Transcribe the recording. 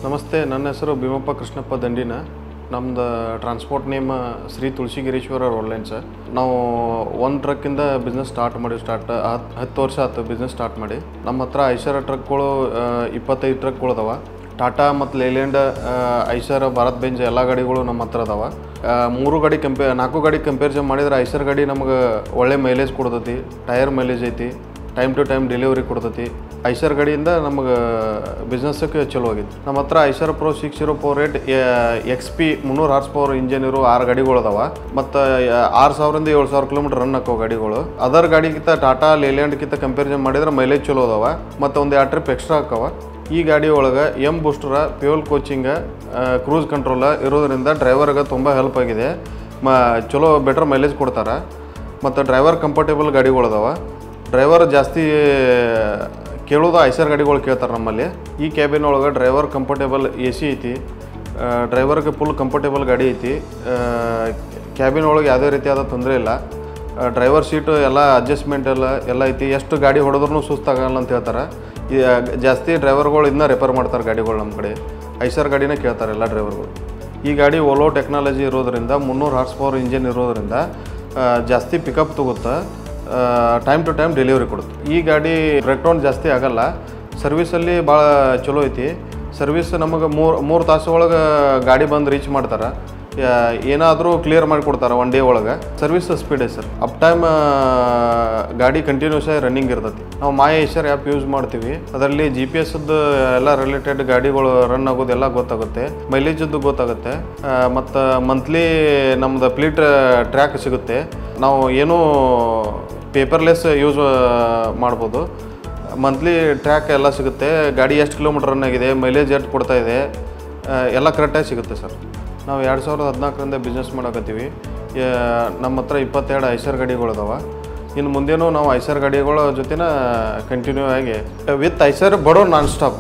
ನಮಸ್ತೆ, ನನ್ನ ಹೆಸರು ಭೀಮಪ್ಪ ಕೃಷ್ಣಪ್ಪ ದಂಡಿನ. ನಮ್ಮದು ಟ್ರಾನ್ಸ್ಪೋರ್ಟ್ ನೇಮ್ ಶ್ರೀ ತುಳಸಿಗಿರೀಶ್ವರ ರೋಡ್ಲೈನ್ಸ್. ನಾವು ಒಂದು ಟ್ರಕ್ಕಿಂದ ಬಿಸ್ನೆಸ್ ಸ್ಟಾರ್ಟ್ 10 ವರ್ಷ ಆಯ್ತು ಬಿಸ್ನೆಸ್ ಸ್ಟಾರ್ಟ್ ಮಾಡಿ. ನಮ್ಮ ಹತ್ರ ಐಷರ್ ಟ್ರಕ್ಗಳು 25 ಟ್ರಕ್ಗಳು ಅದಾವ. ಟಾಟಾ ಮತ್ತು ಲೇಲ್ಯಾಂಡ್, ಐಷರ್, ಭಾರತ್ ಬೆಂಜ್ ಎಲ್ಲ ಗಾಡಿಗಳು ನಮ್ಮ ಹತ್ರ ಅದಾವ. 4 ಗಾಡಿ ಕಂಪೇರಿಸನ್ ಮಾಡಿದ್ರೆ ಐಷರ್ ಗಾಡಿ ನಮಗೆ ಒಳ್ಳೆ ಮೈಲೇಜ್ ಕೊಡ್ತೈತಿ, ಟೈರ್ ಮೈಲೇಜ್ ಐತಿ, ಟೈಮ್ ಟು ಟೈಮ್ ಡೆಲಿವರಿ ಕೊಡ್ತೈತಿ. ಐಷರ್ ಗಾಡಿಯಿಂದ ನಮಗೆ ಬಿಸ್ನೆಸ್ಸಕ್ಕೆ ಚಲೋ ಆಗಿತ್ತು. ನಮ್ಮ ಹತ್ರ Eicher pro 6048 XP 300 horse power engine ಇರೋ 6 ಗಾಡಿಗಳು ಅದಾವ. ಮತ್ತು 6000 ರಿಂದ 7000 ಕಿಲೋಮೀಟರ್ ರನ್ ಹಾಕೋ ಗಾಡಿಗಳು. ಅದರ್ ಗಾಡಿಗಿಂತ ಟಾಟಾ ಲೇಲ್ಯಾಂಡ್ಗಿಂತ ಕಂಪೇರಿಸನ್ ಮಾಡಿದ್ರೆ ಮೈಲೇಜ್ ಚಲೋ ಅದಾವ ಮತ್ತು ಒಂದು 2 ಟ್ರಿಪ್ ಎಕ್ಸ್ಟ್ರಾ ಹಾಕವ. ಈ ಗಾಡಿ ಒಳಗೆ ಬೂಸ್ಟರ, ಫ್ಯೂಲ್ ಕೋಚಿಂಗ, ಕ್ರೂಸ್ ಕಂಟ್ರೋಲ ಇರೋದ್ರಿಂದ ಡ್ರೈವರ್ಗೆ ತುಂಬ ಹೆಲ್ಪ್ ಆಗಿದೆ. ಚಲೋ ಬೆಟರ್ ಮೈಲೇಜ್ ಕೊಡ್ತಾರೆ ಮತ್ತು ಡ್ರೈವರ್ ಕಂಫರ್ಟೇಬಲ್ ಗಾಡಿಗಳು ಅದಾವ. ಡ್ರೈವರ್ ಜಾಸ್ತಿ ಕೇಳೋದು ಐಷರ್ ಗಾಡಿಗಳು ಕೇಳ್ತಾರೆ ನಮ್ಮಲ್ಲಿ. ಈ ಕ್ಯಾಬಿನ್ ಒಳಗೆ ಡ್ರೈವರ್ ಕಂಫರ್ಟೇಬಲ್ AC ಐತಿ, ಡ್ರೈವರ್ಗೆ ಫುಲ್ ಕಂಫರ್ಟೇಬಲ್ ಗಾಡಿ ಐತಿ. ಕ್ಯಾಬಿನ್ ಒಳಗೆ ಯಾವುದೇ ರೀತಿಯಾದ ತೊಂದರೆ ಇಲ್ಲ. ಡ್ರೈವರ್ ಸೀಟು ಎಲ್ಲ ಅಡ್ಜಸ್ಟ್ಮೆಂಟ್ ಎಲ್ಲ ಐತಿ. ಎಷ್ಟು ಗಾಡಿ ಹೊಡೆದ್ರೂ ಸುಸ್ತಾಗಲ್ಲ ಅಂತ ಹೇಳ್ತಾರೆ. ಜಾಸ್ತಿ ಡ್ರೈವರ್ಗಳು ಇದನ್ನ ರೆಫರ್ ಮಾಡ್ತಾರೆ ಗಾಡಿಗಳು. ನಮ್ಮ ಕಡೆ ಐಷರ್ ಗಾಡಿನೇ ಕೇಳ್ತಾರೆ ಎಲ್ಲ ಡ್ರೈವರ್ಗಳು. ಈ ಗಾಡಿ ಓಲೋ ಟೆಕ್ನಾಲಜಿ ಇರೋದ್ರಿಂದ 300 ಹಾರ್ಸ್ ಪವರ್ ಇಂಜಿನ್ ಇರೋದ್ರಿಂದ ಜಾಸ್ತಿ ಪಿಕಪ್ ತಗೋತಾ, ಟೈಮ್ ಟು ಟೈಮ್ ಡೆಲಿವರಿ ಕೊಡುತ್ತೆ. ಈ ಗಾಡಿ ಬ್ರೇಕ್ ಡೌನ್ ಜಾಸ್ತಿ ಆಗಲ್ಲ. ಸರ್ವಿಸಲ್ಲಿ ಭಾಳ ಚಲೋ ಐತಿ. ಸರ್ವಿಸ್ ನಮಗೆ 3 ತಾಸು ಒಳಗೆ ಗಾಡಿ ಬಂದು ರೀಚ್ ಮಾಡ್ತಾರೆ. ಏನಾದರೂ ಕ್ಲಿಯರ್ ಮಾಡಿಕೊಡ್ತಾರೆ 1 ಡೇ ಒಳಗೆ. ಸರ್ವಿಸ್ ಸ್ಪೀಡ್ ಐತೆ ಸರ್. ಅಪ್ ಟೈಮ್ ಗಾಡಿ ಕಂಟಿನ್ಯೂಸ್ ಆಗಿ ರನ್ನಿಂಗ್ ಇರ್ತೈತಿ. ನಾವು ಮಾಯ ಐಷರ್ ಆ್ಯಪ್ ಯೂಸ್ ಮಾಡ್ತೀವಿ. ಅದರಲ್ಲಿ GPS ಎಲ್ಲ ರಿಲೇಟೆಡ್ ಗಾಡಿಗಳು ರನ್ ಆಗೋದೆಲ್ಲ ಗೊತ್ತಾಗುತ್ತೆ, ಮೈಲೇಜದ್ದು ಗೊತ್ತಾಗುತ್ತೆ ಮತ್ತು ಮಂತ್ಲಿ ನಮ್ಮದು ಫ್ಲೀಟ್ ಟ್ರ್ಯಾಕ್ ಸಿಗುತ್ತೆ. ನಾವು ಏನೂ ಪೇಪರ್ಲೆಸ್ ಯೂಸ್ ಮಾಡ್ಬೋದು. ಮಂತ್ಲಿ ಟ್ರ್ಯಾಕ್ ಎಲ್ಲ ಸಿಗುತ್ತೆ. ಗಾಡಿ ಎಷ್ಟು ಕಿಲೋಮೀಟರ್ ರನ್ ಆಗಿದೆ, ಮೈಲೇಜ್ ಎಷ್ಟು ಕೊಡ್ತಾ ಇದೆ, ಎಲ್ಲ ಕರೆಕ್ಟಾಗಿ ಸಿಗುತ್ತೆ ಸರ್. ನಾವು 2014ರಿಂದ ಬಿಸ್ನೆಸ್ ಮಾಡಕತ್ತೀವಿ. ನಮ್ಮ ಹತ್ರ 22 ಐಷರ್ ಗಾಡಿಗಳು ಅದಾವ. ಇನ್ನು ಮುಂದೇನೂ ನಾವು ಐಷರ್ ಗಾಡಿಗಳ ಜೊತೆನ ಕಂಟಿನ್ಯೂ ಆಗಿ ವಿತ್ ಐಷರ್ ಬಡೋ ನಾನ್ ಸ್ಟಾಪ್